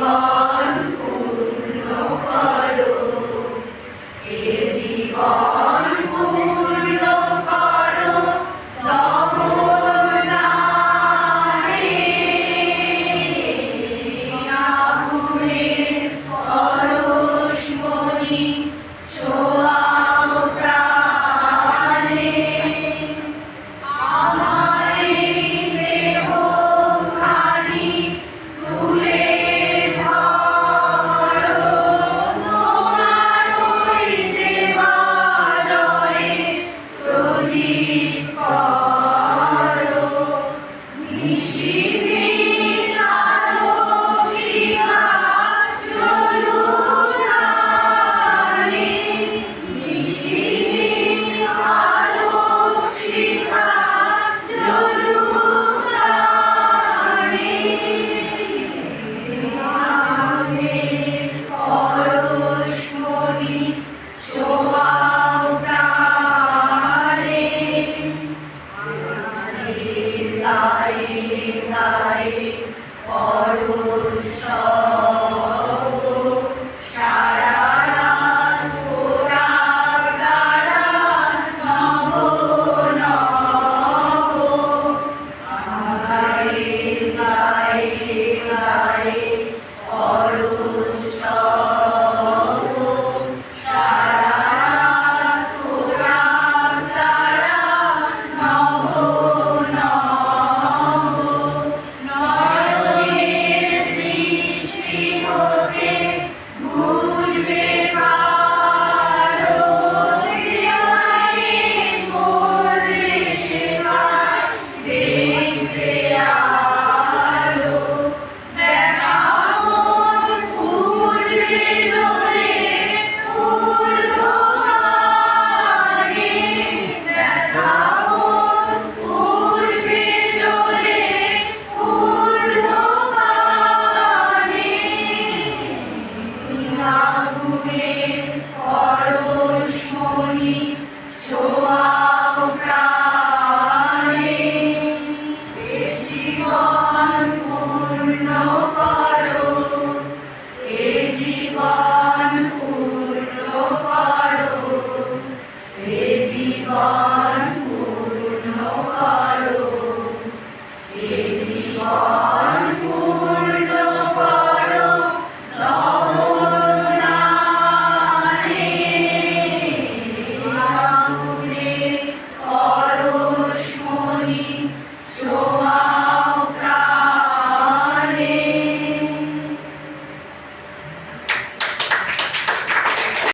জীবন পূর্ণ করো, এ জীবন পূর্ণ করো তব নামে। আগুনের পরশমণি ছোঁয়াও প্রাণে, আমার এই দেহখানি তুলে ধরো, তোমার ওই দেবালয়ে প্রদীপ করো। নিশিদিন আলোক শিখা জ্বলুক প্রাণে, নিশিদিন আলোক শিখা জ্বলুক প্রাণে। আগুনের পরশমণি ছোঁয়াও প্রাণে, গায়ে গায়ে পরশ